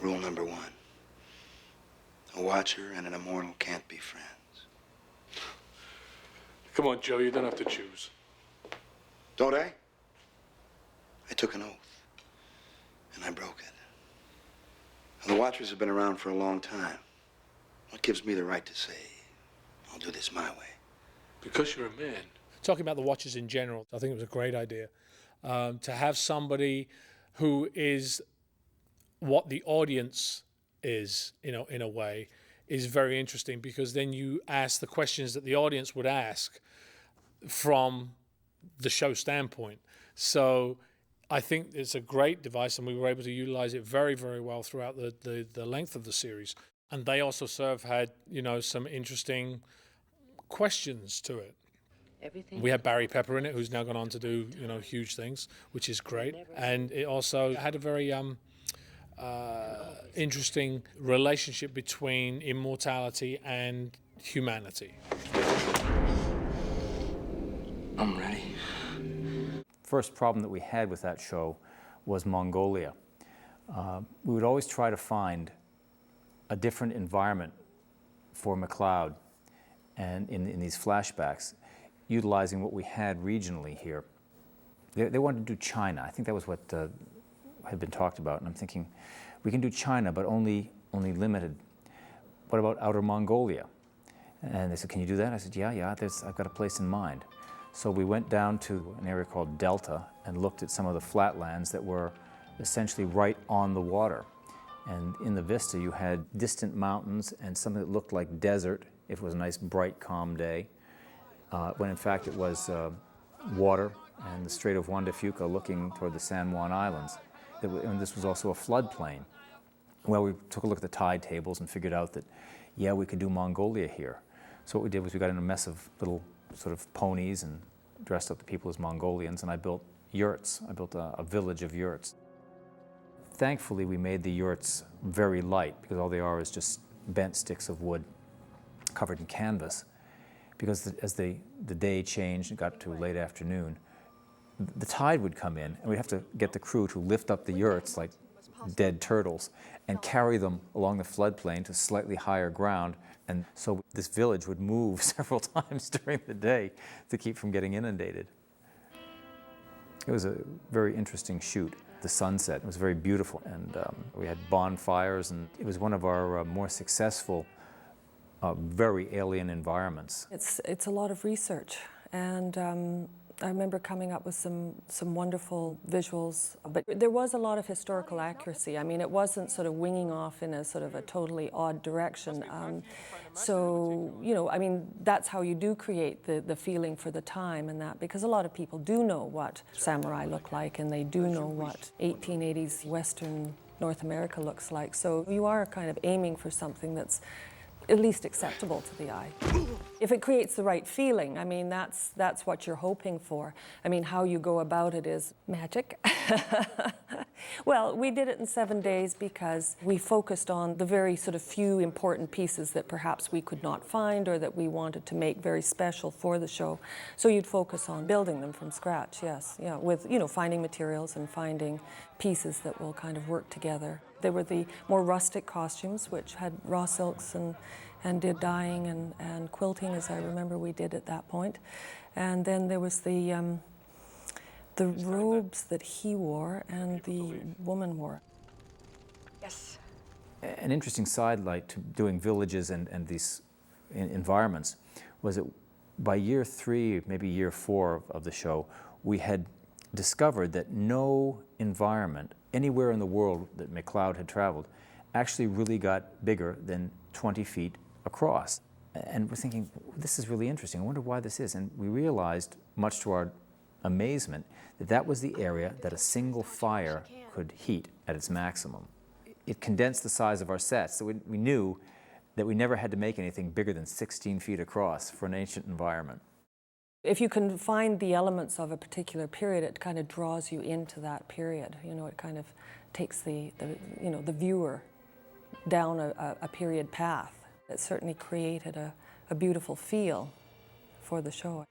Rule number one. A watcher and an immortal can't be friends. Come on, Joe, you don't have to choose. Don't I? I took an oath, and I broke it. And the Watchers have been around for a long time. What gives me the right to say, I'll do this my way? Because you're a man. Talking about the Watchers in general, I think it was a great idea. To have somebody who is what the audience is, in a way, is very interesting, because then you ask the questions that the audience would ask from the show standpoint. So I think it's a great device, and we were able to utilize it very, very well throughout the length of the series. And they also had, some interesting questions to it. We had Barry Pepper in it, who's now gone on to do, huge things, which is great. And it also had a very interesting relationship between immortality and humanity. I'm ready. First problem that we had with that show was Mongolia. We would always try to find a different environment for MacLeod and in these flashbacks, utilizing what we had regionally here. They wanted to do China. I think that was what had been talked about, and I'm thinking, we can do China, but only limited. What about Outer Mongolia? And they said, can you do that? I said, yeah, I've got a place in mind. So we went down to an area called Delta and looked at some of the flatlands that were essentially right on the water. And in the vista, you had distant mountains and something that looked like desert if it was a nice, bright, calm day, when in fact it was water and the Strait of Juan de Fuca looking toward the San Juan Islands. And this was also a floodplain. Well, we took a look at the tide tables and figured out that, yeah, we could do Mongolia here. So what we did was we got in a mess of little sort of ponies and dressed up the people as Mongolians, and I built yurts. I built a village of yurts. Thankfully, we made the yurts very light, because all they are is just bent sticks of wood covered in canvas. Because as the day changed and got to late afternoon, the tide would come in, and we'd have to get the crew to lift up the yurts like dead turtles and carry them along the floodplain to slightly higher ground. And so this village would move several times during the day to keep from getting inundated. It was a very interesting shoot. The sunset was very beautiful, and we had bonfires, and it was one of our more successful, very alien environments. It's a lot of research, and I remember coming up with some wonderful visuals, but there was a lot of historical accuracy. I mean, it wasn't sort of winging off in a sort of a totally odd direction. So, I mean, that's how you do create the feeling for the time and that, because a lot of people do know what samurai look like, and they do know what 1880s Western North America looks like. So you are kind of aiming for something that's at least acceptable to the eye. If it creates the right feeling, I mean, that's what you're hoping for. I mean, how you go about it is magic. Well, we did it in 7 days because we focused on the very sort of few important pieces that perhaps we could not find or that we wanted to make very special for the show. So you'd focus on building them from scratch, yes, yeah, with, finding materials and finding pieces that will kind of work together. There were the more rustic costumes, which had raw silks and did dyeing and quilting, as I remember we did at that point. And then there was the robes that he wore and the woman wore. Yes. An interesting sidelight to doing villages and these environments was that by year 3, maybe year 4 of the show, we had discovered that no environment anywhere in the world that MacLeod had traveled actually really got bigger than 20 feet across. And we're thinking, this is really interesting. I wonder why this is. And we realized, much to our amazement, that that was the area that a single fire could heat at its maximum. It condensed the size of our sets, so we knew that we never had to make anything bigger than 16 feet across for an ancient environment. If you can find the elements of a particular period, it kind of draws you into that period. It kind of takes the viewer down a period path. It certainly created a beautiful feel for the show.